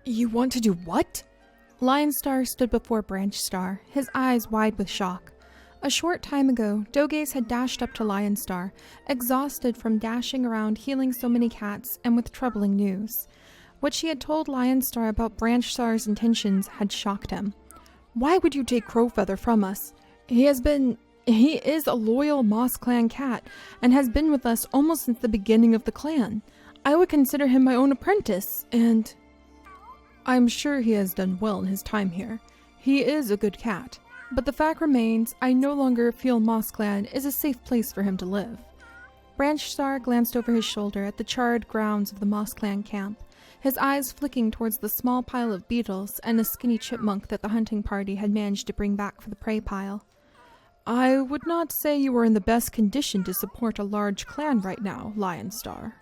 You want to do what? Lionstar stood before Branchstar, his eyes wide with shock. A short time ago, Dogaze had dashed up to Lionstar, exhausted from dashing around healing so many cats and with troubling news. What she had told Lionstar about Branchstar's intentions had shocked him. Why would you take Crowfeather from us? He is a loyal Moss Clan cat and has been with us almost since the beginning of the clan. I would consider him my own apprentice, and I'm sure he has done well in his time here. He is a good cat. But the fact remains, I no longer feel Moss Clan is a safe place for him to live. Branchstar glanced over his shoulder at the charred grounds of the Moss Clan camp, his eyes flicking towards the small pile of beetles and the skinny chipmunk that the hunting party had managed to bring back for the prey pile. I would not say you are in the best condition to support a large clan right now, Lionstar.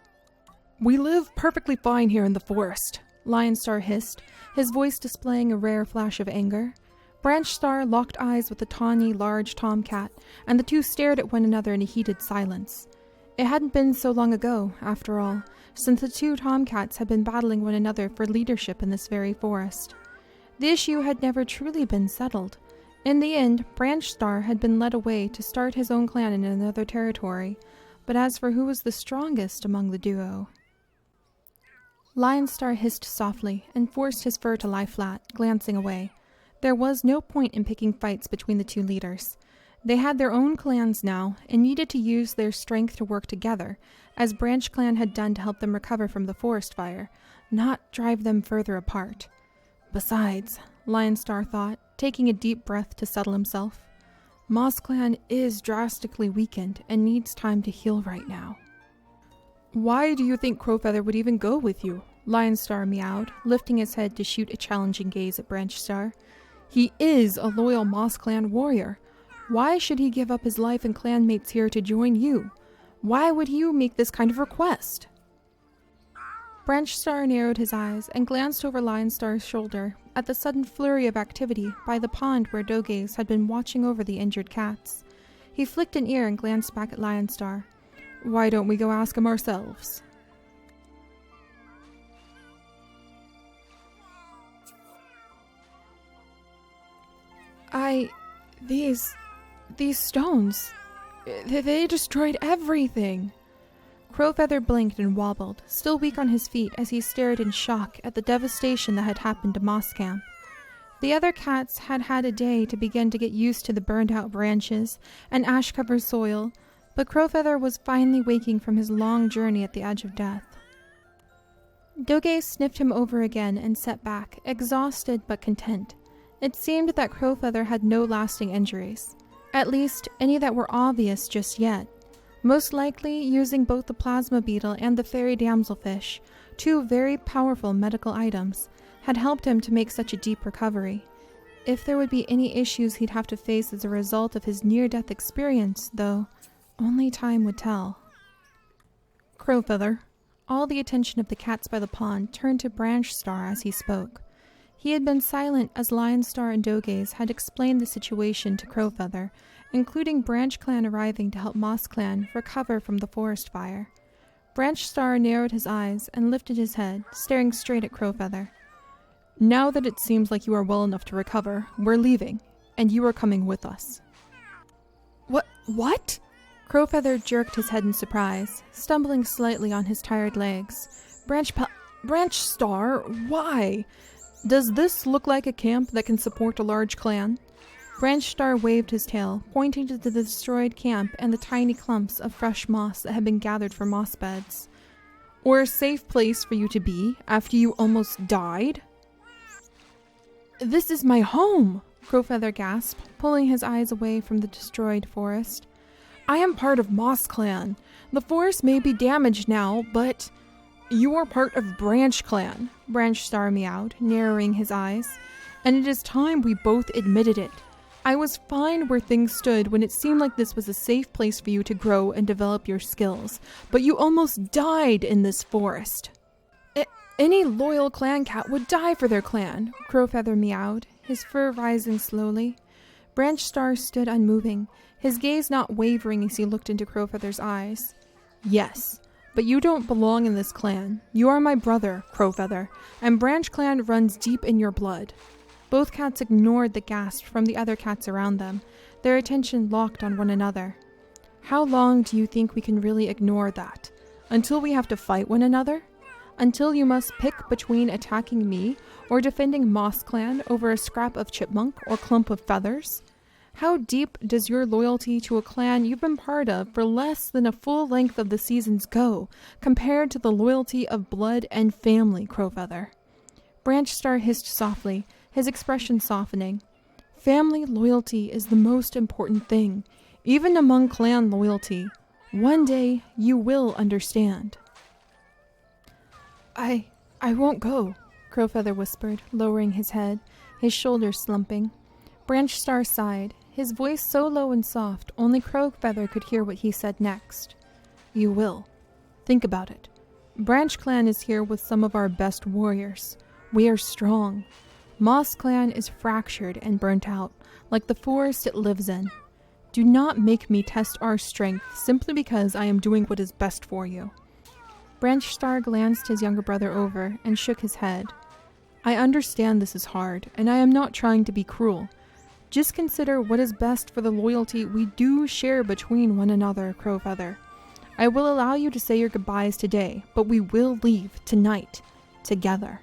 We live perfectly fine here in the forest, Lionstar hissed, his voice displaying a rare flash of anger. Branchstar locked eyes with the tawny, large tomcat, and the two stared at one another in a heated silence. It hadn't been so long ago, after all, since the two tomcats had been battling one another for leadership in this very forest. The issue had never truly been settled. In the end, Branchstar had been led away to start his own clan in another territory, but as for who was the strongest among the duo... Lionstar hissed softly and forced his fur to lie flat, glancing away. There was no point in picking fights between the two leaders. They had their own clans now, and needed to use their strength to work together, as Branch Clan had done to help them recover from the forest fire, not drive them further apart. Besides, Lionstar thought, taking a deep breath to settle himself, Moss Clan is drastically weakened and needs time to heal right now. Why do you think Crowfeather would even go with you? Lionstar meowed, lifting his head to shoot a challenging gaze at Branchstar. He is a loyal Moss Clan warrior. Why should he give up his life and clanmates here to join you? Why would you make this kind of request? Branchstar narrowed his eyes and glanced over Lionstar's shoulder at the sudden flurry of activity by the pond where Dogaze had been watching over the injured cats. He flicked an ear and glanced back at Lionstar. Why don't we go ask him ourselves? These stones, they destroyed everything. Crowfeather blinked and wobbled, still weak on his feet as he stared in shock at the devastation that had happened to Moss Camp. The other cats had had a day to begin to get used to the burned-out branches and ash-covered soil, but Crowfeather was finally waking from his long journey at the edge of death. Dogaze sniffed him over again and sat back, exhausted but content. It seemed that Crowfeather had no lasting injuries, at least any that were obvious just yet. Most likely using both the plasma beetle and the fairy damselfish, two very powerful medical items, had helped him to make such a deep recovery. If there would be any issues he'd have to face as a result of his near-death experience, though, only time would tell. Crowfeather. All the attention of the cats by the pond turned to Branchstar as he spoke. He had been silent as Lionstar and Dogaze had explained the situation to Crowfeather, including Branch Clan arriving to help Moss Clan recover from the forest fire. Branchstar narrowed his eyes and lifted his head, staring straight at Crowfeather. Now that it seems like you are well enough to recover, we're leaving, and you are coming with us. What? Crowfeather jerked his head in surprise, stumbling slightly on his tired legs. Branchstar, why? Does this look like a camp that can support a large clan? Branchstar waved his tail, pointing to the destroyed camp and the tiny clumps of fresh moss that had been gathered from moss beds. Or a safe place for you to be after you almost died? This is my home, Crowfeather gasped, pulling his eyes away from the destroyed forest. I am part of Moss Clan. The forest may be damaged now, but you are part of Branch Clan, Branchstar meowed, narrowing his eyes. And it is time we both admitted it. I was fine where things stood when it seemed like this was a safe place for you to grow and develop your skills, but you almost died in this forest. Any loyal clan cat would die for their clan, Crowfeather meowed, his fur rising slowly. Branchstar stood unmoving, his gaze not wavering as he looked into Crowfeather's eyes. Yes, but you don't belong in this clan. You are my brother, Crowfeather, and Branch Clan runs deep in your blood." Both cats ignored the gasp from the other cats around them, their attention locked on one another. "How long do you think we can really ignore that? Until we have to fight one another? Until you must pick between attacking me or defending Moss Clan over a scrap of chipmunk or clump of feathers? How deep does your loyalty to a clan you've been part of for less than a full length of the seasons go, compared to the loyalty of blood and family, Crowfeather?" Branch Star hissed softly, his expression softening. "Family loyalty is the most important thing, even among clan loyalty. One day, you will understand." I won't go," Crowfeather whispered, lowering his head, his shoulders slumping. Branch Star sighed, his voice so low and soft, only Crowfeather could hear what he said next. "You will. Think about it. Branch Clan is here with some of our best warriors. We are strong. Moss Clan is fractured and burnt out, like the forest it lives in. Do not make me test our strength simply because I am doing what is best for you." Branch Star glanced his younger brother over and shook his head. "I understand this is hard, and I am not trying to be cruel. Just consider what is best for the loyalty we do share between one another, Crowfeather. I will allow you to say your goodbyes today, but we will leave tonight, together."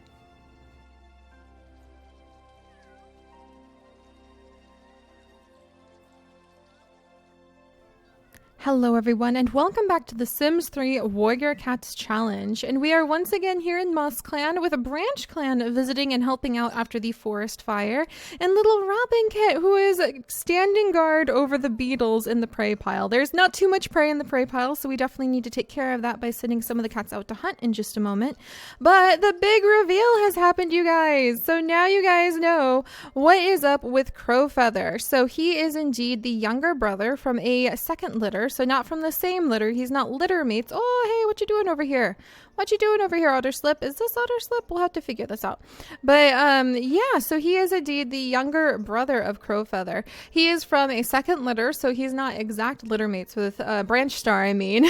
Hello everyone, and welcome back to the Sims 3 Warrior Cats Challenge. And we are once again here in Moss Clan with a Branch Clan visiting and helping out after the forest fire, and little Robin Kit, who is standing guard over the beetles in the prey pile. There's not too much prey in the prey pile, so we definitely need to take care of that by sending some of the cats out to hunt in just a moment. But the big reveal has happened, you guys. So now you guys know what is up with Crowfeather. So he is indeed the younger brother from a second litter. So not from the same litter. He's not litter mates. Oh, hey, what you doing over here? What you doing over here, Otterslip? Is this Otterslip? We'll have to figure this out. But yeah, so he is indeed the younger brother of Crowfeather. He is from a second litter, so he's not exact litter mates with Branch Star, I mean.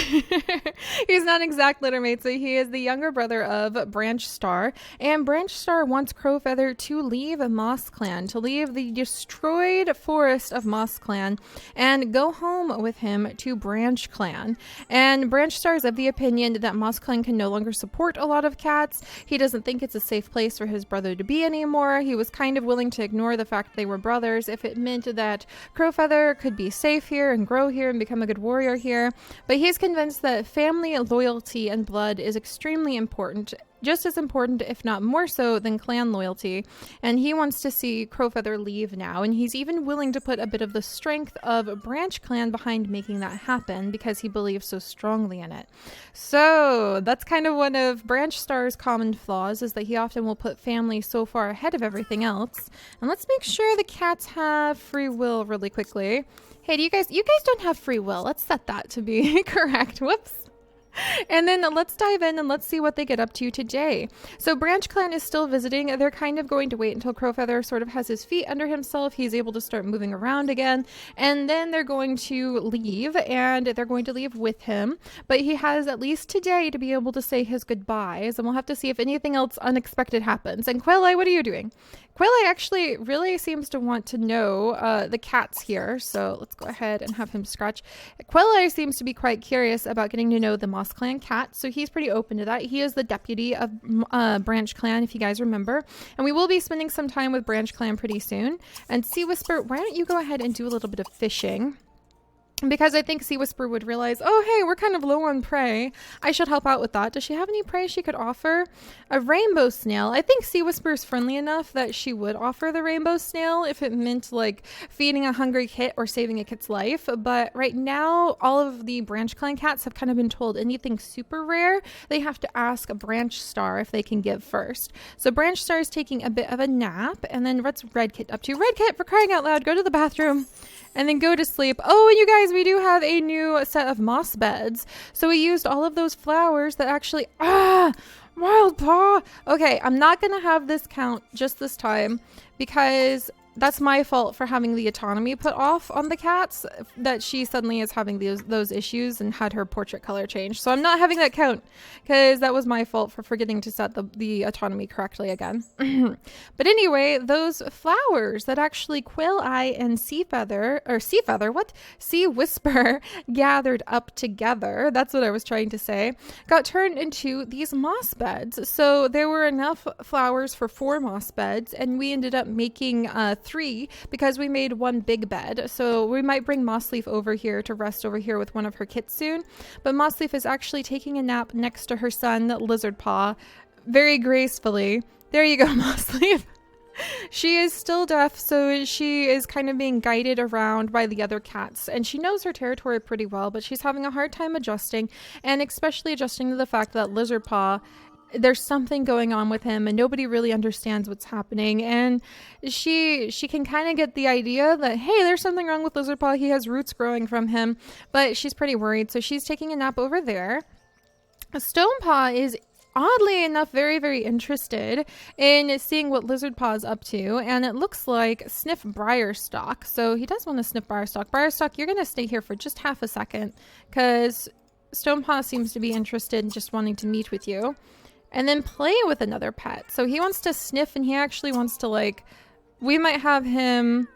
He's not exact litter mates, so he is the younger brother of Branch Star. And Branch Star wants Crowfeather to leave Moss Clan, to leave the destroyed forest of Moss Clan and go home with him to Branch Clan. And Branch Star is of the opinion that Moss Clan can no longer support a lot of cats. He doesn't think it's a safe place for his brother to be anymore. He was kind of willing to ignore the fact they were brothers if it meant that Crowfeather could be safe here and grow here and become a good warrior here. But he's convinced that family loyalty and blood is extremely important, just as important, if not more so, than clan loyalty. And he wants to see Crowfeather leave now, and he's even willing to put a bit of the strength of Branch Clan behind making that happen because he believes so strongly in it. So that's kind of one of Branch Star's common flaws, is that he often will put family so far ahead of everything else. And let's make sure the cats have free will really quickly. Hey, you guys don't have free will. Let's set that to be correct. Whoops. And then let's dive in and let's see what they get up to today. So Branch Clan is still visiting. They're kind of going to wait until Crowfeather sort of has his feet under himself. He's able to start moving around again. And then they're going to leave, and they're going to leave with him. But he has at least today to be able to say his goodbyes, and we'll have to see if anything else unexpected happens. And Quaileye, what are you doing? Quaileye actually really seems to want to know the cats here, so let's go ahead and have him scratch. Quaileye seems to be quite curious about getting to know the Moss Clan cat, so he's pretty open to that. He is the deputy of Branch Clan, if you guys remember, and we will be spending some time with Branch Clan pretty soon. And Sea Whisper, why don't you go ahead and do a little bit of fishing? Because I think Sea Whisper would realize, oh, hey, we're kind of low on prey. I should help out with that. Does she have any prey she could offer? A rainbow snail. I think Sea Whisper is friendly enough that she would offer the rainbow snail if it meant like feeding a hungry kit or saving a kit's life. But right now, all of the Branch Clan cats have kind of been told anything super rare, they have to ask a Branch Star if they can give first. So Branch Star is taking a bit of a nap. And then what's Red Kit up to? Red Kit, for crying out loud, go to the bathroom. And then go to sleep. Oh, you guys, we do have a new set of moss beds. So we used all of those flowers that actually... Wild Paw! Okay, I'm not going to have this count just this time because that's my fault for having the autonomy put off on the cats, that she suddenly is having those issues and had her portrait color changed. So I'm not having that count because that was my fault for forgetting to set the autonomy correctly again. But anyway, those flowers that actually Quail Eye and Sea Whisper gathered up together, that's what I was trying to say, got turned into these moss beds. So there were enough flowers for 4 moss beds, and we ended up making 3 because we made one big bed. So we might bring Mossleaf over here to rest over here with one of her kits soon. But Mossleaf is actually taking a nap next to her son, Lizard Paw, very gracefully. There you go, Mossleaf. She is still deaf, so she is kind of being guided around by the other cats, and she knows her territory pretty well, but she's having a hard time adjusting, and especially adjusting to the fact that Lizard Paw, there's something going on with him and nobody really understands what's happening. And she can kind of get the idea that, hey, there's something wrong with Lizard Paw. He has roots growing from him, but she's pretty worried. So she's taking a nap over there. Stone Paw is oddly enough very, very interested in seeing what Lizard Paw is up to. And it looks like sniff Briarstock. So he does want to sniff Briarstock. Briarstock, you're going to stay here for just half a second because Stone Paw seems to be interested in just wanting to meet with you. And then play with another pet. So he wants to sniff, and he actually wants to, like, we might have him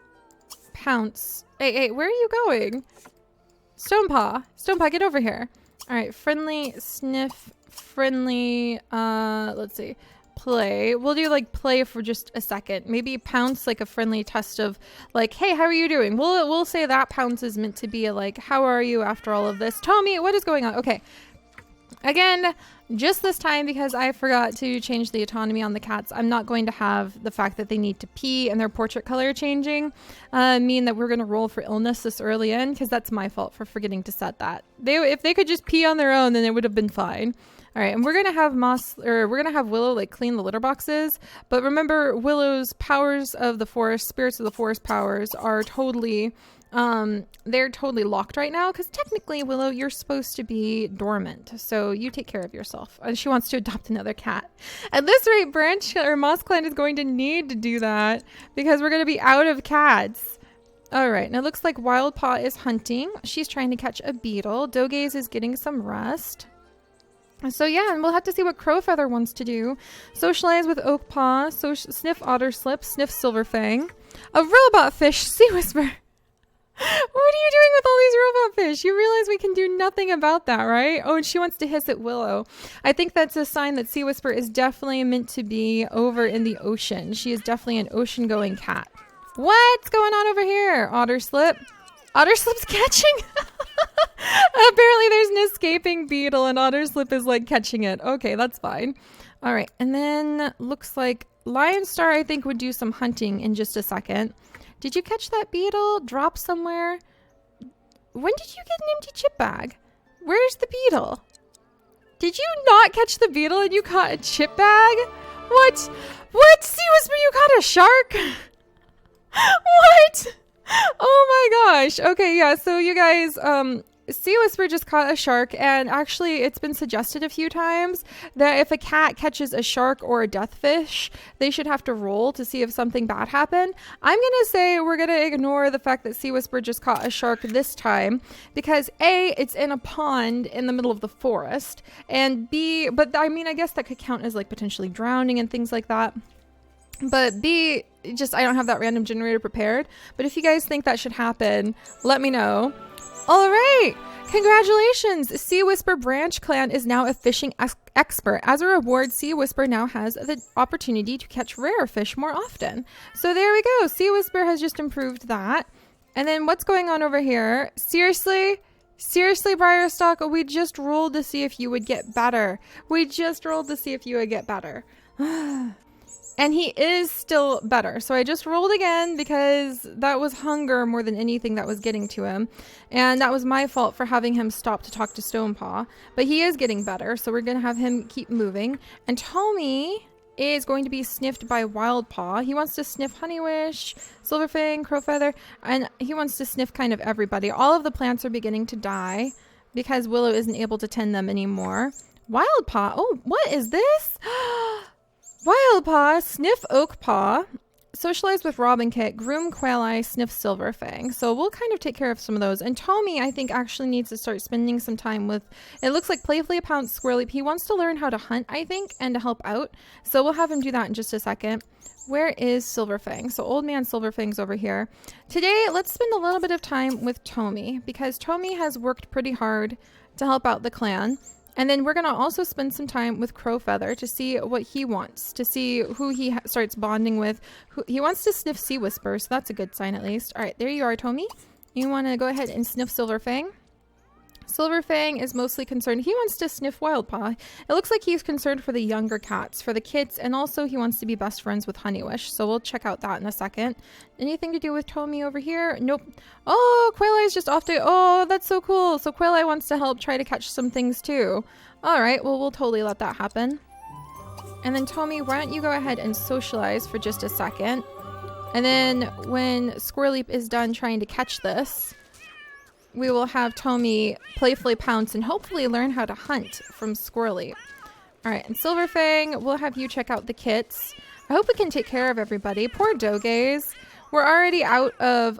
pounce. Hey, where are you going? Stonepaw, get over here. All right, friendly, sniff, friendly, let's see, play. We'll do, like, play for just a second. Maybe pounce, like, a friendly test of, like, hey, how are you doing? We'll say that pounce is meant to be a, like, how are you after all of this? Tommy, what is going on? Okay. Again, just this time, because I forgot to change the autonomy on the cats, I'm not going to have the fact that they need to pee and their portrait color changing mean that we're going to roll for illness this early in, because that's my fault for forgetting to set that. If they could just pee on their own, then it would have been fine. All right, and we're gonna have Willow like clean the litter boxes. But remember, Willow's powers of the forest, spirits of the forest powers, are totally they're totally locked right now, because technically, Willow, you're supposed to be dormant, so you take care of yourself. And she wants to adopt another cat. At this rate, Branch or Moss Clan is going to need to do that because we're going to be out of cats. All right, now it looks like Wild Paw is hunting. She's trying to catch a beetle. Dogaze is getting some rest. So yeah, and we'll have to see what Crowfeather wants to do. Socialize with Oak Paw, sniff Otter Slip, sniff Silverfang. A robot fish, Sea Whisper. What are you doing with all these robot fish? You realize we can do nothing about that, right? Oh, and she wants to hiss at Willow. I think that's a sign that Sea Whisper is definitely meant to be over in the ocean. She is definitely an ocean-going cat. What's going on over here? Otter Slip. Otter Slip's catching. Apparently there's an escaping beetle and Otter Slip is like catching it. Okay, that's fine. All right, and then looks like Lion Star, I think, would do some hunting in just a second. Did you catch that beetle? Drop somewhere? When did you get an empty chip bag? Where's the beetle? Did you not catch the beetle and you caught a chip bag? What? What? Sea Whisper, you caught a shark? What? Oh my gosh. Okay, yeah, so you guys, Sea Whisper just caught a shark, and actually it's been suggested a few times that if a cat catches a shark or a deathfish, they should have to roll to see if something bad happened. I'm going to say we're going to ignore the fact that Sea Whisper just caught a shark this time because A, it's in a pond in the middle of the forest, and B, but I mean, I guess that could count as like potentially drowning and things like that. But B, just I don't have that random generator prepared. But if you guys think that should happen, let me know. All right, congratulations! Sea Whisper Branch Clan is now a fishing expert. As a reward, Sea Whisper now has the opportunity to catch rare fish more often. So there we go. Sea Whisper has just improved that. And then what's going on over here? Seriously? Seriously, Briarstock? We just rolled to see if you would get better. We just rolled to see if you would get better. And he is still better. So I just rolled again because that was hunger more than anything that was getting to him. And that was my fault for having him stop to talk to Stonepaw. But he is getting better, so we're going to have him keep moving. And Tommy is going to be sniffed by Wild Paw. He wants to sniff Honeywish, Silverfang, Crowfeather, and he wants to sniff kind of everybody. All of the plants are beginning to die because Willow isn't able to tend them anymore. Wild Paw, oh, what is this? Wild Paw, sniff Oak Paw, socialize with Robin Kit, groom Quail Eye, sniff Silverfang. So we'll kind of take care of some of those. And Tommy, I think, actually needs to start spending some time with, it looks like playfully pounce Squirrely. He wants to learn how to hunt, I think, and to help out. So we'll have him do that in just a second. Where is Silverfang? So old man Silverfang's over here. Today, let's spend a little bit of time with Tommy, because Tommy has worked pretty hard to help out the clan. And then we're going to also spend some time with Crowfeather to see what he wants, to see who he starts bonding with. He wants to sniff Sea Whisper, so that's a good sign at least. All right, there you are, Tommy. You want to go ahead and sniff Silverfang? Silverfang is mostly concerned. He wants to sniff Wildpaw. It looks like he's concerned for the younger cats, for the kids, and also he wants to be best friends with Honeywish. So we'll check out that in a second. Anything to do with Tommy over here? Nope. Oh, Quail Eye's just off to... Oh, that's so cool. So Quail Eye wants to help try to catch some things too. All right, well, we'll totally let that happen. And then Tommy, why don't you go ahead and socialize for just a second. And then when Squirreleap is done trying to catch this, we will have Tommy playfully pounce and hopefully learn how to hunt from Squirreleap. All right, and Silverfang, we'll have you check out the kits. I hope we can take care of everybody. Poor Dogays. We're already out of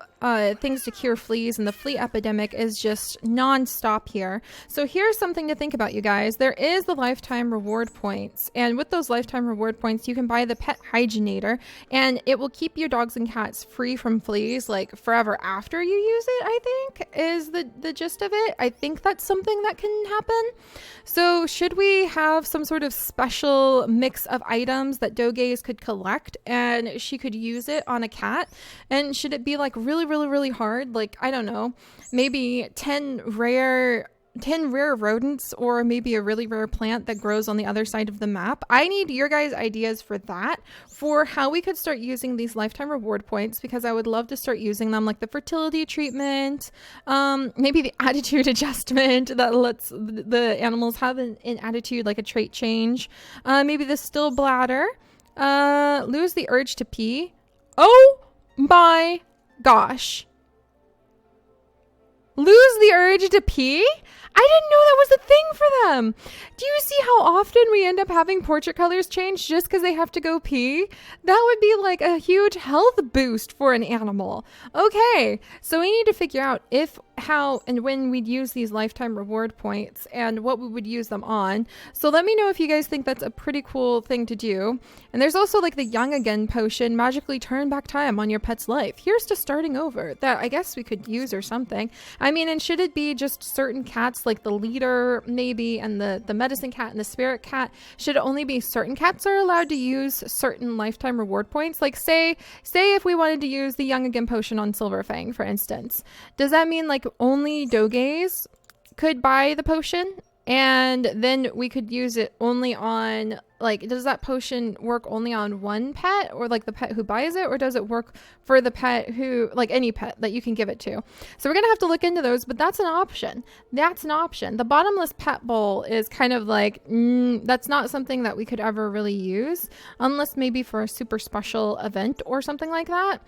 things to cure fleas, and the flea epidemic is just non-stop here. So here's something to think about, you guys. There is the lifetime reward points, and with those lifetime reward points, you can buy the pet hygienator, and it will keep your dogs and cats free from fleas like forever after you use it, I think, is the gist of it. I think that's something that can happen. So should we have some sort of special mix of items that Dogays could collect, and she could use it on a cat? And should it be like really hard? Like, I don't know, maybe 10 rare rodents, or maybe a really rare plant that grows on the other side of the map. I need your guys' ideas for that, for how we could start using these lifetime reward points, because I would love to start using them, like the fertility treatment, maybe the attitude adjustment that lets the animals have an attitude, like a trait change, maybe the still bladder, lose the urge to pee. Oh my gosh. Lose the urge to pee? I didn't know that was a thing for them. Do you see how often we end up having portrait colors change just because they have to go pee? That would be like a huge health boost for an animal. Okay, so we need to figure out if, how, and when we'd use these lifetime reward points and what we would use them on. So let me know if you guys think that's a pretty cool thing to do. And there's also like the Young Again potion, magically turn back time on your pet's life. Here's to starting over, that I guess we could use or something. I mean, and should it be just certain cats, like the leader maybe, and the medicine cat and the spirit cat? Should it only be certain cats are allowed to use certain lifetime reward points? Like say if we wanted to use the Young Again potion on Silverfang, for instance, does that mean like only Dogays could buy the potion, and then we could use it only on, like, does that potion work only on one pet, or like the pet who buys it, or does it work for the pet who, like any pet that you can give it to? So we're gonna have to look into those, but that's an option. That's an option. The bottomless pet bowl is kind of like, that's not something that we could ever really use, unless maybe for a super special event or something like that.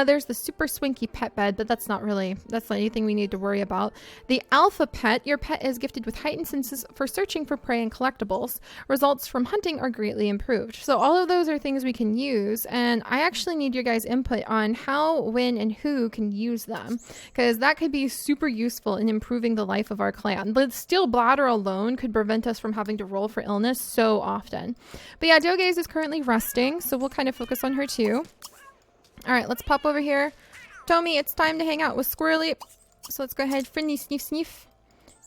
There's the super swinky pet bed, but that's not anything we need to worry about. The alpha pet, your pet is gifted with heightened senses for searching for prey and collectibles. Results from hunting are greatly improved. So all of those are things we can use, and I actually need your guys' input on how, when, and who can use them, because that could be super useful in improving the life of our clan. The steel bladder alone could prevent us from having to roll for illness so often. But yeah, Dogaze is currently resting, so we'll kind of focus on her too. All right, let's pop over here. Tommy, it's time to hang out with Squirreleap. So let's go ahead, friendly sniff sniff.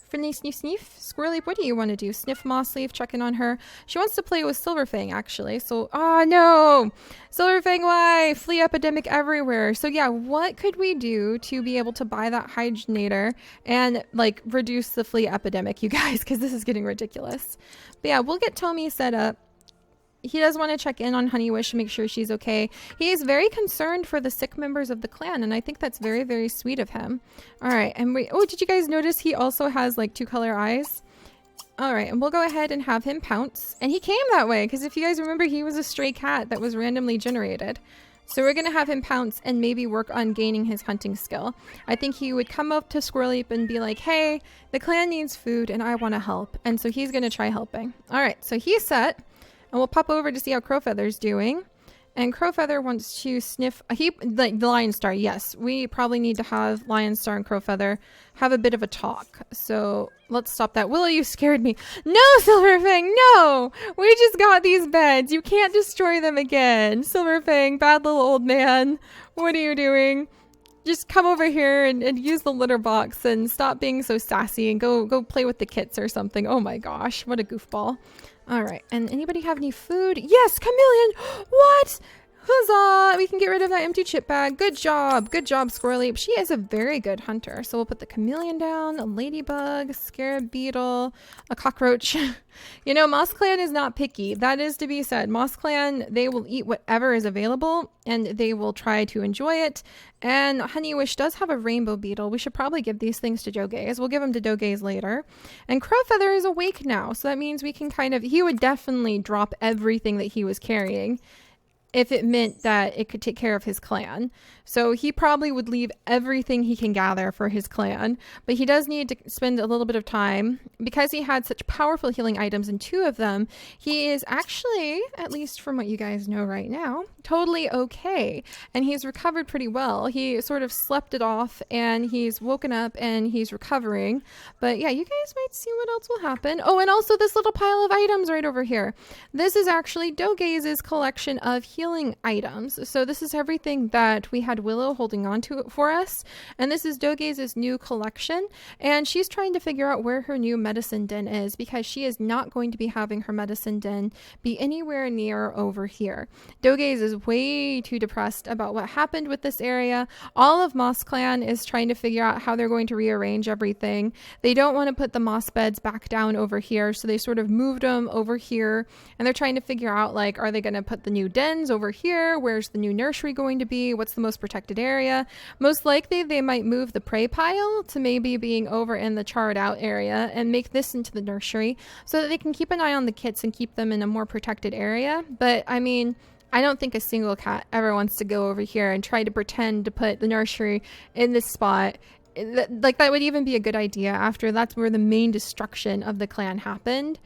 Friendly sniff sniff. Squirreleap, what do you want to do? Sniff Mossleaf, check in on her. She wants to play with Silverfang, actually. So, no! Silverfang, why? Flea epidemic everywhere. So yeah, what could we do to be able to buy that hygienator and, like, reduce the flea epidemic, you guys? Because this is getting ridiculous. But yeah, we'll get Tommy set up. He does want to check in on Honeywish, make sure she's okay. He is very concerned for the sick members of the clan, and I think that's very, very sweet of him. All right, and did you guys notice he also has like 2-color eyes? All right, and we'll go ahead and have him pounce. And he came that way, because if you guys remember, he was a stray cat that was randomly generated. So we're going to have him pounce and maybe work on gaining his hunting skill. I think he would come up to Squirreleap and be like, hey, the clan needs food and I want to help. And so he's going to try helping. All right, so he's set. And we'll pop over to see how Crowfeather's doing. And Crowfeather wants to sniff like the Lion Star. Yes, we probably need to have Lion Star and Crowfeather have a bit of a talk. So let's stop that. Willow, you scared me. No, Silverfang, no! We just got these beds. You can't destroy them again. Silverfang, bad little old man. What are you doing? Just come over here and use the litter box and stop being so sassy and go play with the kits or something. Oh my gosh, what a goofball. All right, and anybody have any food? Yes, Chameleon! What? Huzzah! We can get rid of that empty chip bag. Good job, Squirrely. She is a very good hunter. So we'll put the chameleon down, a ladybug, scarab beetle, a cockroach. You know, Moss Clan is not picky. That is to be said. Moss Clan, they will eat whatever is available and they will try to enjoy it. And Honeywish does have a rainbow beetle. We should probably give these things to Dogaze. We'll give them to Dogaze later. And Crowfeather is awake now. So that means we can he would definitely drop everything that he was carrying if it meant that it could take care of his clan. So he probably would leave everything he can gather for his clan, but he does need to spend a little bit of time. Because he had such powerful healing items and 2 of them, he is actually, at least from what you guys know right now, totally okay. And he's recovered pretty well. He sort of slept it off and he's woken up and he's recovering. But yeah, you guys might see what else will happen. Oh, and also this little pile of items right over here. This is actually Dogaze's collection of healing items. So this is everything that we had Willow holding on to for us. And this is Dogaze's new collection. And she's trying to figure out where her new medicine den is because she is not going to be having her medicine den be anywhere near over here. Dogaze is way too depressed about what happened with this area. All of Moss Clan is trying to figure out how they're going to rearrange everything. They don't want to put the moss beds back down over here, so they sort of moved them over here. And they're trying to figure out, like, are they going to put the new dens over here? Where's the new nursery going to be? What's the most protected area? Most likely they might move the prey pile to maybe being over in the charred out area and make this into the nursery so that they can keep an eye on the kits and keep them in a more protected area. But I mean, I don't think a single cat ever wants to go over here and try to pretend to put the nursery in this spot. Like, that would even be a good idea after that's where the main destruction of the clan happened.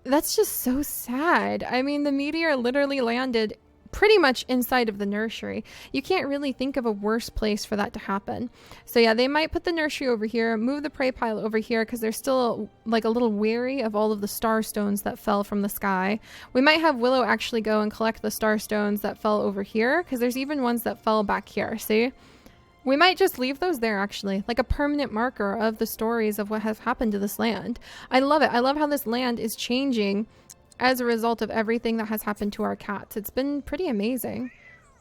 That's just so sad. I mean, the meteor literally landed pretty much inside of the nursery. You can't really think of a worse place for that to happen. So yeah, they might put the nursery over here, move the prey pile over here because they're still like a little wary of all of the star stones that fell from the sky. We might have Willow actually go and collect the star stones that fell over here because there's even ones that fell back here. See? We might just leave those there actually, like a permanent marker of the stories of what has happened to this land. I love it. I love how this land is changing as a result of everything that has happened to our cats. It's been pretty amazing.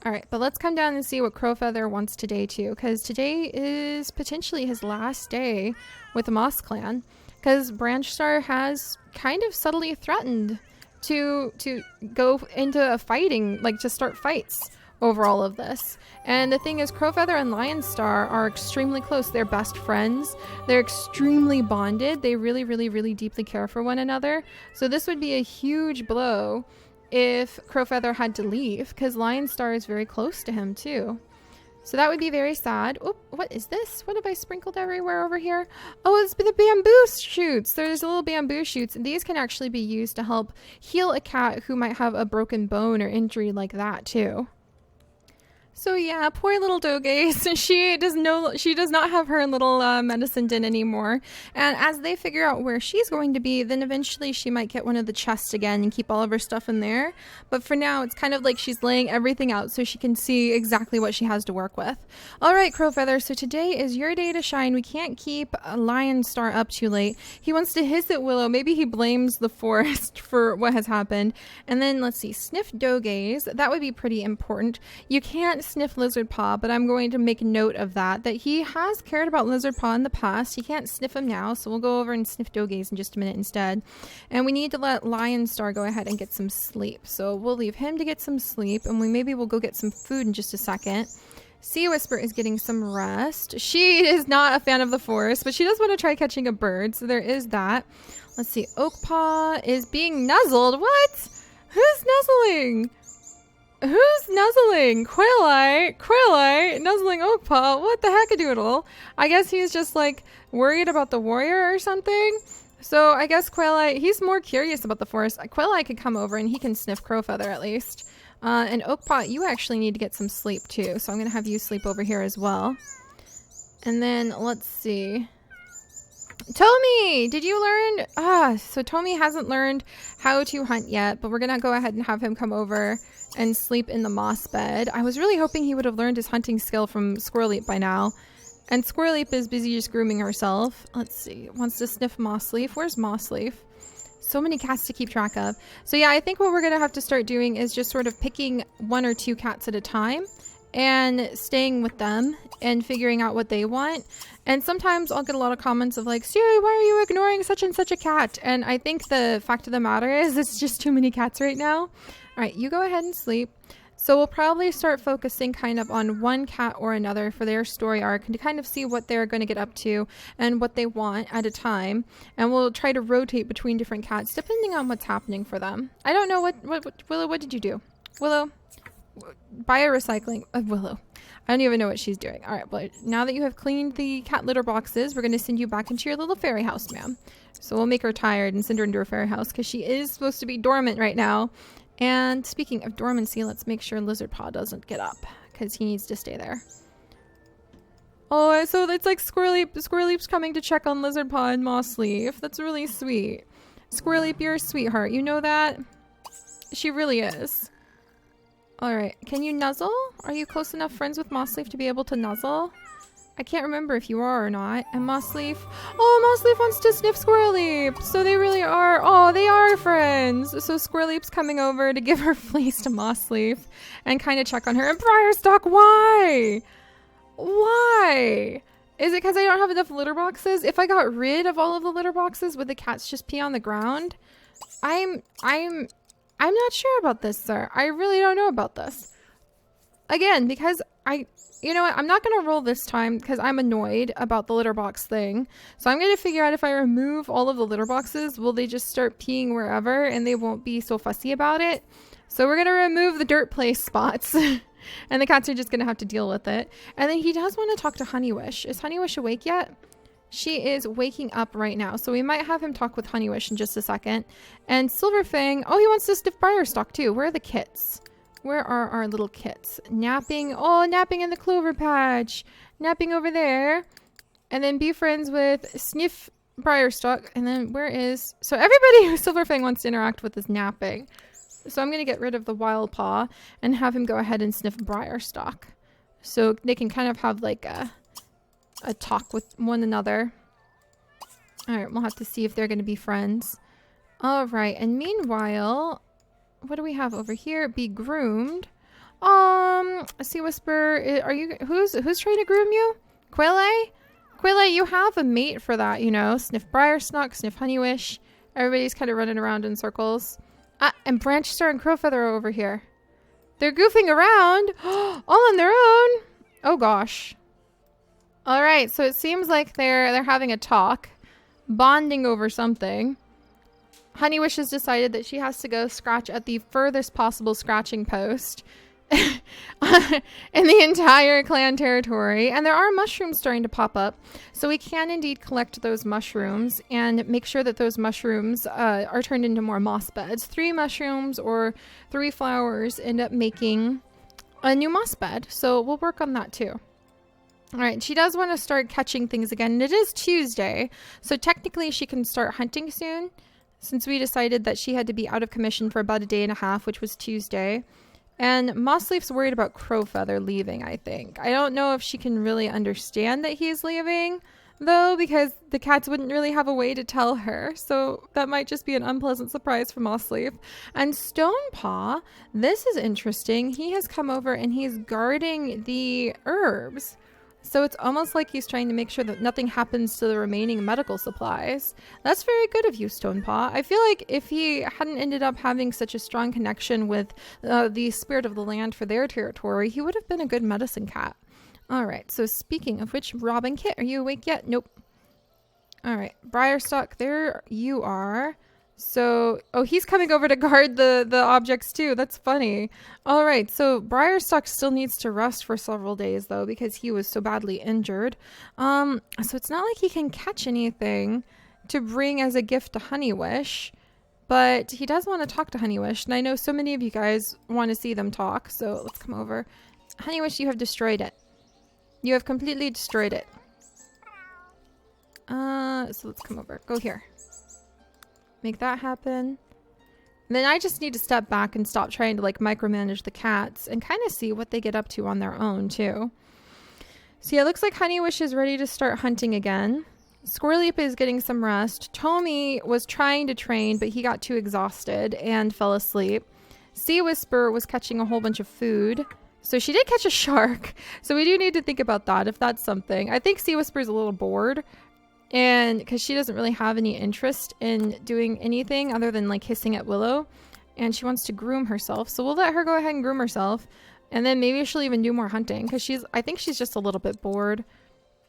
All right, but let's come down and see what Crowfeather wants today too, because today is potentially his last day with the Moss Clan, because Branch Star has kind of subtly threatened to go into a fighting, like to start fights over all of this. And the thing is, Crowfeather and Lion Star are extremely close. They're best friends. They're extremely bonded. They really, really, really deeply care for one another. So this would be a huge blow if Crowfeather had to leave, because Lion Star is very close to him too. So that would be very sad. Oh, what is this? What have I sprinkled everywhere over here? Oh, it's the bamboo shoots. There's little bamboo shoots. And these can actually be used to help heal a cat who might have a broken bone or injury like that too. So yeah, poor little Dogaze. She does not have her little medicine den anymore. And as they figure out where she's going to be, then eventually she might get one of the chests again and keep all of her stuff in there. But for now, it's kind of like she's laying everything out so she can see exactly what she has to work with. All right, Crowfeather, so today is your day to shine. We can't keep Lion Star up too late. He wants to hiss at Willow. Maybe he blames the forest for what has happened. And then let's see, sniff Dogaze. That would be pretty important. You can't sniff Lizard Paw, but I'm going to make note of that he has cared about Lizard Paw in the past. He can't sniff him now, so we'll go over and sniff Dogaze in just a minute instead. And we need to let Lion Star go ahead and get some sleep, so we'll leave him to get some sleep, and maybe we'll go get some food in just a second. Sea Whisper is getting some rest. She is not a fan of the forest, but she does want to try catching a bird, so there is that. Let's see, Oak Paw is being nuzzled. What? Who's nuzzling? Who's nuzzling? Quailite nuzzling Oak Paw. What the heck-a-doodle? I guess he's just like worried about the warrior or something. So I guess Quailite, he's more curious about the forest. Quailite could come over and he can sniff Crowfeather at least. And Oakpot, you actually need to get some sleep too. So I'm going to have you sleep over here as well. And then let's see. Tommy, did you learn? So Tommy hasn't learned how to hunt yet, but we're going to go ahead and have him come over and sleep in the moss bed. I was really hoping he would have learned his hunting skill from Squirreleap by now. And Squirreleap is busy just grooming herself. Let's see. Wants to sniff Mossleaf. Where's Mossleaf? So many cats to keep track of. So yeah, I think what we're going to have to start doing is just sort of picking 1 or 2 cats at a time and staying with them and figuring out what they want. And sometimes I'll get a lot of comments of like, Seri, why are you ignoring such and such a cat? And I think the fact of the matter is it's just too many cats right now. All right, you go ahead and sleep. So we'll probably start focusing kind of on one cat or another for their story arc and to kind of see what they're going to get up to and what they want at a time. And we'll try to rotate between different cats depending on what's happening for them. I don't know what Willow, what did you do? Willow? Biorecycling of Willow. I don't even know what she's doing. All right, but now that you have cleaned the cat litter boxes, we're going to send you back into your little fairy house, ma'am. So we'll make her tired and send her into her fairy house because she is supposed to be dormant right now. And speaking of dormancy, let's make sure Lizard Paw doesn't get up because he needs to stay there. Oh, so it's like Squirreleap's coming to check on Lizard Paw and Mossleaf. That's really sweet. Squirreleap, you're a sweetheart. You know that? She really is. Alright, can you nuzzle? Are you close enough friends with Mossleaf to be able to nuzzle? I can't remember if you are or not. And Mossleaf... Oh, Mossleaf wants to sniff Squirreleap! So they really are... Oh, they are friends! So Squirreleap's coming over to give her fleece to Mossleaf and kind of check on her. And Briarstock, why? Why? Is it because I don't have enough litter boxes? If I got rid of all of the litter boxes, would the cats just pee on the ground? I'm not sure about this, sir. I really don't know about this. Again, because you know what? I'm not going to roll this time because I'm annoyed about the litter box thing. So I'm going to figure out if I remove all of the litter boxes, will they just start peeing wherever and they won't be so fussy about it? So we're going to remove the dirt place spots and the cats are just going to have to deal with it. And then he does want to talk to Honeywish. Is Honeywish awake yet? She is waking up right now. So we might have him talk with Honeywish in just a second. And Silverfang, oh, he wants to sniff Briarstock too. Where are the kits? Where are our little kits? Napping. Oh, napping in the clover patch. Napping over there. And then be friends with Sniff Briarstock. And then where is... So everybody who Silverfang wants to interact with is napping. So I'm going to get rid of the Wild Paw and have him go ahead and sniff Briarstock. So they can kind of have like a talk with one another. Alright, we'll have to see if they're going to be friends. Alright, and meanwhile... What do we have over here? Be groomed. Sea Whisper, are you... Who's trying to groom you? Quille? Quille, you have a mate for that, you know. Sniff Briarstock, sniff Honeywish. Everybody's kind of running around in circles. And Branchstar and Crowfeather are over here. They're goofing around. All on their own. Oh, gosh. All right, so it seems like they're having a talk. Bonding over something. Honeywish has decided that she has to go scratch at the furthest possible scratching post in the entire clan territory. And there are mushrooms starting to pop up. So we can indeed collect those mushrooms and make sure that those mushrooms are turned into more moss beds. 3 mushrooms or 3 flowers end up making a new moss bed. So we'll work on that too. All right, she does want to start catching things again. And it is Tuesday. So technically she can start hunting soon. Since we decided that she had to be out of commission for about a day and a half, which was Tuesday. And Mossleaf's worried about Crowfeather leaving, I think. I don't know if she can really understand that he's leaving, though, because the cats wouldn't really have a way to tell her. So that might just be an unpleasant surprise for Mossleaf. And Stonepaw, this is interesting. He has come over and he's guarding the herbs. So it's almost like he's trying to make sure that nothing happens to the remaining medical supplies. That's very good of you, Stonepaw. I feel like if he hadn't ended up having such a strong connection with the spirit of the land for their territory, he would have been a good medicine cat. All right, so speaking of which, Robin Kit, are you awake yet? Nope. All right, Briarstock, there you are. So, oh, he's coming over to guard the objects too. That's funny. All right, so Briarstock still needs to rest for several days though because he was so badly injured. So it's not like he can catch anything to bring as a gift to Honeywish But he does want to talk to Honeywish, and I know so many of you guys want to see them talk, so let's come over. Honeywish, you have destroyed it. You have completely destroyed it. So let's come over. Go here. Make that happen. And then I just need to step back and stop trying to like micromanage the cats and kind of see what they get up to on their own too. So yeah, it looks like Honeywish is ready to start hunting again. Squirreleap is getting some rest. Tommy was trying to train, but he got too exhausted and fell asleep. Sea Whisper was catching a whole bunch of food. So she did catch a shark. So we do need to think about that if that's something. I think Sea Whisper is a little bored. And because she doesn't really have any interest in doing anything other than like hissing at Willow. And she wants to groom herself. So we'll let her go ahead and groom herself. And then maybe she'll even do more hunting. Because I think she's just a little bit bored.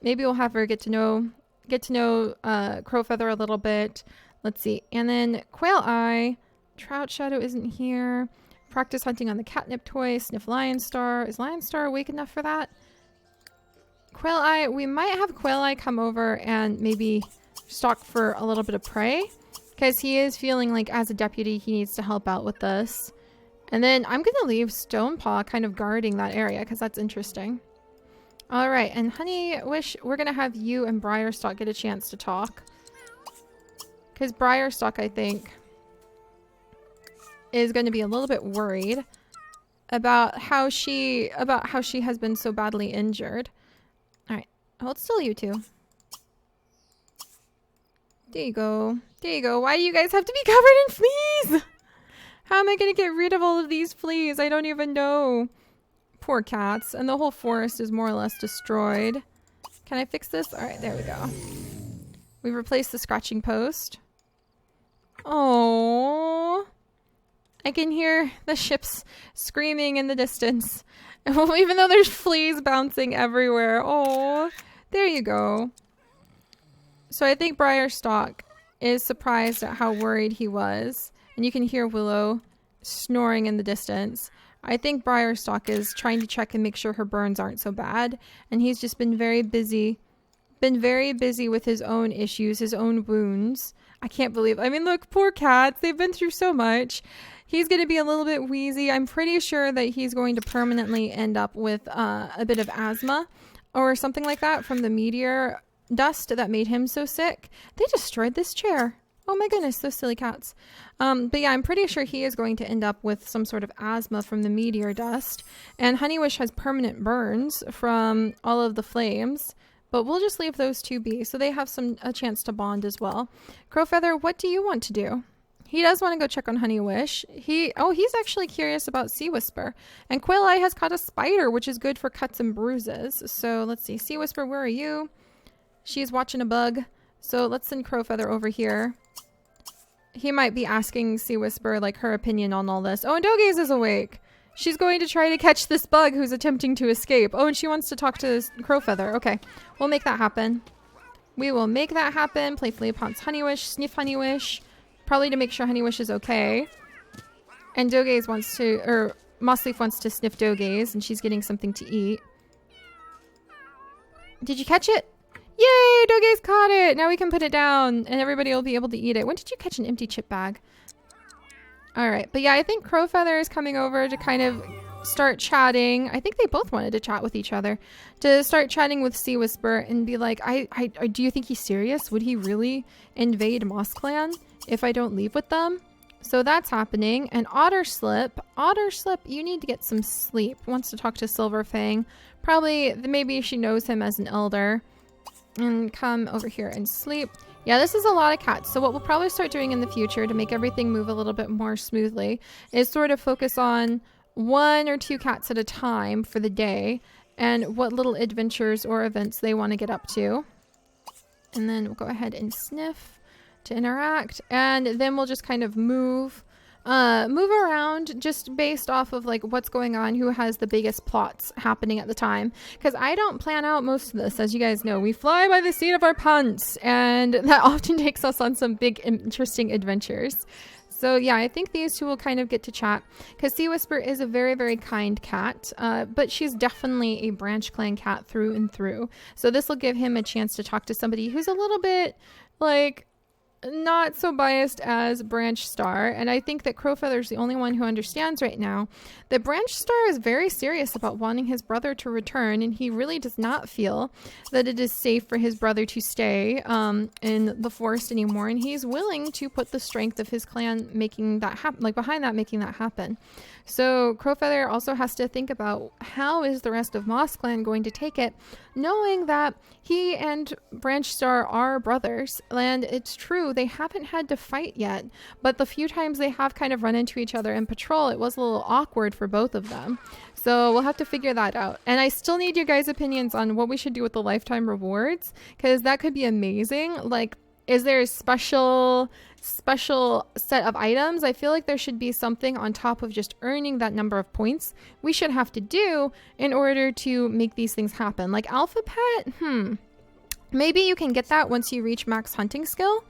Maybe we'll have her get to know Crowfeather a little bit. Let's see. And then Quail Eye. Trout Shadow isn't here. Practice hunting on the catnip toy. Sniff Lionstar. Is Lionstar awake enough for that? Quail Eye. We might have Quail Eye come over and maybe stalk for a little bit of prey. Because he is feeling like as a deputy he needs to help out with this. And then I'm going to leave Stonepaw kind of guarding that area because that's interesting. Alright, and Honeywish, we're going to have you and Briarstock get a chance to talk. Because Briarstock, I think, is going to be a little bit worried about how she has been so badly injured. Alright, hold still, you two. There you go. There you go. Why do you guys have to be covered in fleas? How am I going to get rid of all of these fleas? I don't even know. Poor cats. And the whole forest is more or less destroyed. Can I fix this? Alright, there we go. We've replaced the scratching post. Oh, I can hear the ships screaming in the distance. Even though there's fleas bouncing everywhere. Oh, there you go. So I think Briarstock is surprised at how worried he was. And you can hear Willow snoring in the distance. I think Briarstock is trying to check and make sure her burns aren't so bad. And he's just been very busy. Been very busy with his own issues, his own wounds. I can't believe... I mean, look, poor cats. They've been through so much. He's going to be a little bit wheezy. I'm pretty sure that he's going to permanently end up with a bit of asthma or something like that from the meteor dust that made him so sick. They destroyed this chair. Oh my goodness, those silly cats. But yeah, I'm pretty sure he is going to end up with some sort of asthma from the meteor dust. And Honeywish has permanent burns from all of the flames. But we'll just leave those two be, so they have a chance to bond as well. Crowfeather, what do you want to do? He does want to go check on Honeywish. He's actually curious about Sea Whisper. And Quail Eye has caught a spider, which is good for cuts and bruises. So let's see. Sea Whisper, where are you? She's watching a bug. So let's send Crowfeather over here. He might be asking Sea Whisper, like, her opinion on all this. Oh, and Dogaze is awake. She's going to try to catch this bug who's attempting to escape. Oh, and she wants to talk to Crowfeather. Okay, we'll make that happen. We will make that happen. Playfully pounce Honeywish, sniff Honeywish. Probably to make sure Honeywish is okay. And Dogaze wants to, or Mossleaf wants to sniff Dogaze, and she's getting something to eat. Did you catch it? Yay! Dogaze caught it! Now we can put it down, and everybody will be able to eat it. When did you catch an empty chip bag? Alright, but yeah, I think Crowfeather is coming over to kind of start chatting. I think they both wanted to chat with each other. To start chatting with Sea Whisper and be like, do you think he's serious? Would he really invade Moss Clan if I don't leave with them? So that's happening. And Otterslip, you need to get some sleep. Wants to talk to Silverfang. Probably, maybe she knows him as an elder. And come over here and sleep. Yeah, this is a lot of cats. So what we'll probably start doing in the future to make everything move a little bit more smoothly is sort of focus on 1 or 2 cats at a time for the day and what little adventures or events they want to get up to. And then we'll go ahead and sniff to interact. And then we'll just kind of move around just based off of like what's going on, who has the biggest plots happening at the time. Because I don't plan out most of this, as you guys know. We fly by the seat of our pants, and that often takes us on some big interesting adventures. So yeah, I think these two will kind of get to chat, because Sea Whisper is a very, very kind cat, but she's definitely a Branch Clan cat through and through. So this will give him a chance to talk to somebody who's a little bit like not so biased as Branch Star, and I think that Crowfeather's the only one who understands right now that Branch Star is very serious about wanting his brother to return, and he really does not feel that it is safe for his brother to stay in the forest anymore, and he's willing to put the strength of his clan making that happen, like behind that, making that happen. So Crowfeather also has to think about how is the rest of Moss Clan going to take it, knowing that he and Branch Star are brothers, and it's true, they haven't had to fight yet, but the few times they have kind of run into each other in patrol, it was a little awkward for both of them. So we'll have to figure that out. And I still need your guys' opinions on what we should do with the lifetime rewards, because that could be amazing. Like, is there a special set of items? I feel like there should be something on top of just earning that number of points we should have to do in order to make these things happen. Like Alpha Pet, maybe you can get that once you reach max hunting skill.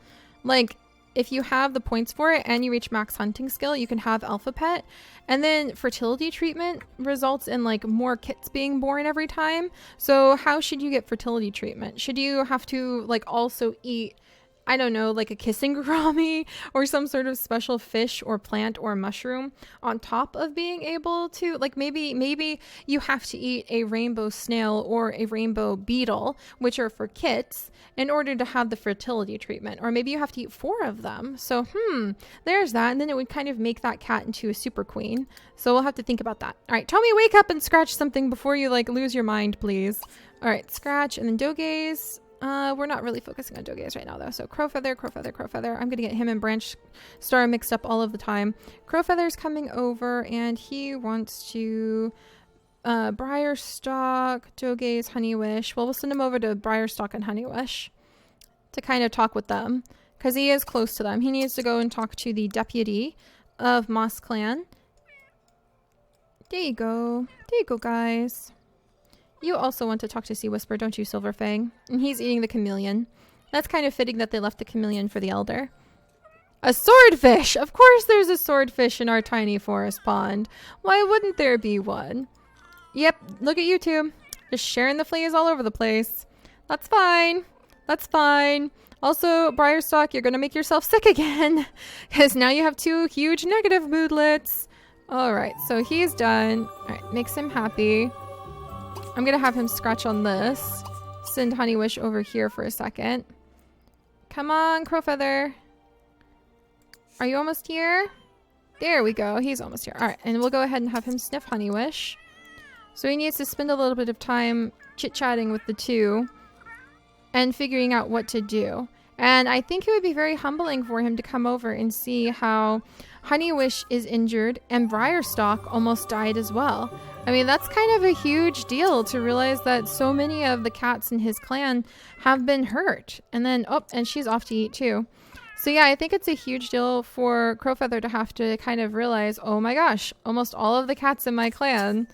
Like if you have the points for it and you reach max hunting skill, you can have Alpha Pet. And then fertility treatment results in like more kits being born every time. So how should you get fertility treatment? Should you have to like also eat, I don't know, like a kissing gourami or some sort of special fish or plant or mushroom on top of being able to, like maybe you have to eat a rainbow snail or a rainbow beetle, which are for kits, in order to have the fertility treatment. Or maybe you have to eat 4 of them. So, there's that. And then it would kind of make that cat into a super queen. So we'll have to think about that. All right, Tommy, wake up and scratch something before you like lose your mind, please. All right, scratch. And then Dogaze. We're not really focusing on Dogaze right now, though. So Crowfeather. I'm going to get him and Branch Star mixed up all of the time. Crowfeather's coming over, and he wants to Briarstock, Dogaze, Honeywish. Well, we'll send him over to Briarstock and Honeywish to kind of talk with them, because he is close to them. He needs to go and talk to the deputy of Moss Clan. There you go. There you go, guys. You also want to talk to Sea Whisper, don't you, Silverfang? And he's eating the chameleon. That's kind of fitting that they left the chameleon for the elder. A swordfish! Of course there's a swordfish in our tiny forest pond. Why wouldn't there be one? Yep, look at you two. Just sharing the fleas all over the place. That's fine. That's fine. Also, Briarstock, you're going to make yourself sick again. Because now you have 2 huge negative moodlets. Alright, so he's done. Alright, makes him happy. I'm going to have him scratch on this. Send Honeywish over here for a second. Come on, Crowfeather. Are you almost here? There we go. He's almost here. All right, and we'll go ahead and have him sniff Honeywish. So he needs to spend a little bit of time chit-chatting with the 2 and figuring out what to do. And I think it would be very humbling for him to come over and see how Honeywish is injured and Briarstock almost died as well. I mean, that's kind of a huge deal to realize that so many of the cats in his clan have been hurt. And then, oh, and she's off to eat too. So yeah, I think it's a huge deal for Crowfeather to have to kind of realize, oh my gosh, almost all of the cats in my clan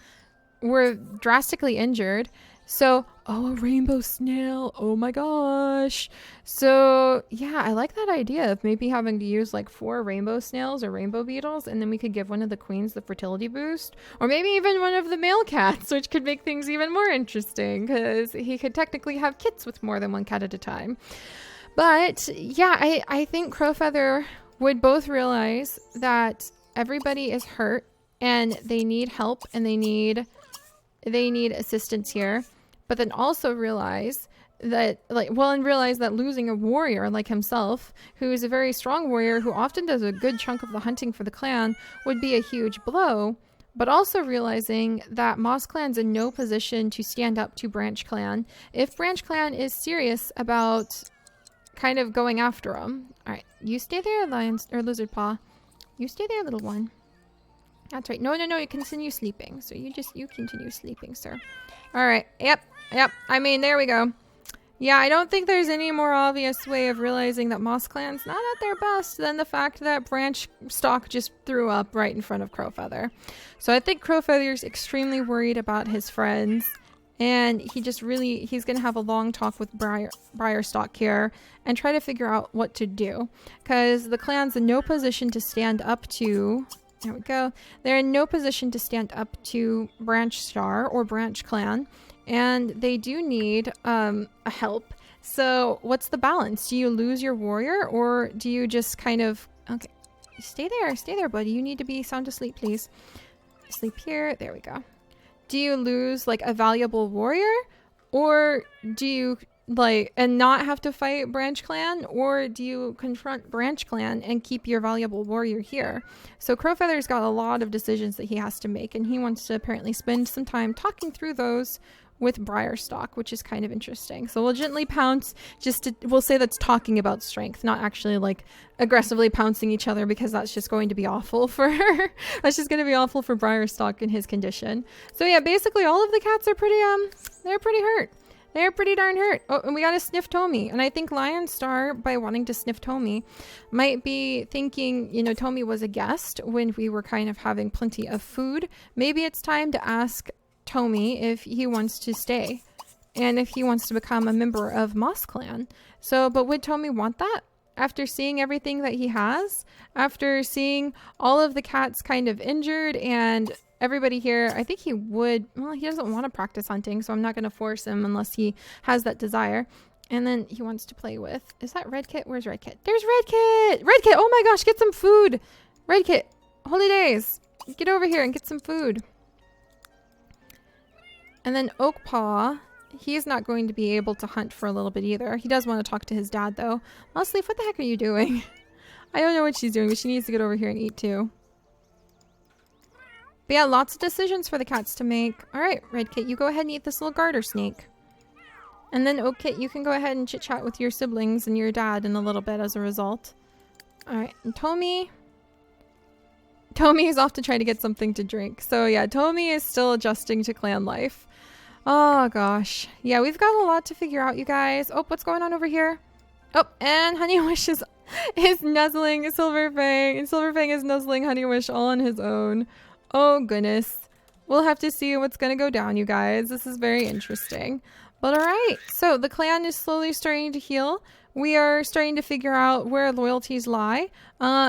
were drastically injured. So, oh, a rainbow snail. Oh my gosh. So yeah, I like that idea of maybe having to use like 4 rainbow snails or rainbow beetles, and then we could give one of the queens the fertility boost, or maybe even one of the male cats, which could make things even more interesting because he could technically have kits with more than 1 cat at a time. But yeah, I think Crowfeather would both realize that everybody is hurt and they need help and they need assistance here. But then also realize that, realize that losing a warrior like himself, who is a very strong warrior who often does a good chunk of the hunting for the clan, would be a huge blow. But also realizing that Moss Clan's in no position to stand up to Branch Clan if Branch Clan is serious about kind of going after him. All right, you stay there, Lizard Paw. You stay there, little one. That's right. No, you continue sleeping. So you continue sleeping, sir. All right. Yep. I mean, there we go. Yeah, I don't think there's any more obvious way of realizing that Moss Clan's not at their best than the fact that Branch Stalk just threw up right in front of Crowfeather. So I think Crowfeather's extremely worried about his friends. And he's going to have a long talk with Briarstock here and try to figure out what to do. Because the clan's in no position to stand up to... There we go. They're in no position to stand up to Branch Star or Branch Clan. And they do need a help. So what's the balance? Do you lose your warrior, or do you just kind of... Okay, stay there, buddy. You need to be sound asleep, please. Sleep here. There we go. Do you lose like a valuable warrior, or do you like and not have to fight Branch Clan, or do you confront Branch Clan and keep your valuable warrior here? So Crowfeather's got a lot of decisions that he has to make, and he wants to apparently spend some time talking through those with Briarstock, which is kind of interesting. So we'll gently pounce, we'll say that's talking about strength, not actually like aggressively pouncing each other, because that's just going to be awful for her. That's just going to be awful for Briarstock in his condition. So yeah, basically all of the cats are pretty, they're pretty hurt. They're pretty darn hurt. Oh, and we got to sniff Tommy. And I think Lionstar, by wanting to sniff Tommy, might be thinking, you know, Tommy was a guest when we were kind of having plenty of food. Maybe it's time to ask Tommy if he wants to stay and if he wants to become a member of Moss Clan. So, but would Tommy want that? After seeing everything that he has, after seeing all of the cats kind of injured and everybody here, I think he would. Well, he doesn't want to practice hunting, so I'm not going to force him unless he has that desire. And then he wants to play with, is that Red Kit? Where's Red Kit? There's Red Kit! Red Kit! Oh my gosh, get some food! Red Kit, holy days, get over here and get some food. And then Oakpaw, he's not going to be able to hunt for a little bit either. He does want to talk to his dad, though. Mossleaf, what the heck are you doing? I don't know what she's doing, but she needs to get over here and eat, too. But yeah, lots of decisions for the cats to make. All right, Red Kit, you go ahead and eat this little garter snake. And then Oak Kit, you can go ahead and chit-chat with your siblings and your dad in a little bit as a result. All right, and Tommy is off to try to get something to drink. So yeah, Tommy is still adjusting to clan life. Oh gosh. Yeah, we've got a lot to figure out, you guys. Oh, what's going on over here? Oh, and Honeywish is nuzzling Silverfang, and Silverfang is nuzzling Honeywish all on his own. Oh goodness. We'll have to see what's gonna go down, you guys. This is very interesting. But alright, so the clan is slowly starting to heal. We are starting to figure out where loyalties lie.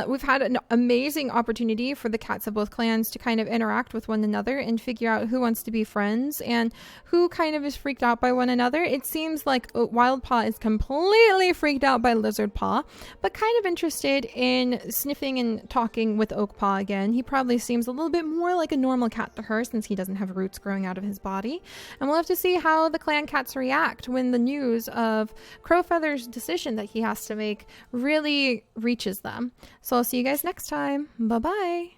We've had an amazing opportunity for the cats of both clans to kind of interact with one another and figure out who wants to be friends and who kind of is freaked out by one another. It seems like Wildpaw is completely freaked out by Lizardpaw, but kind of interested in sniffing and talking with Oakpaw again. He probably seems a little bit more like a normal cat to her since he doesn't have roots growing out of his body. And we'll have to see how the clan cats react when the news of Crowfeather's decision that he has to make really reaches them. So I'll see you guys next time. Bye-bye.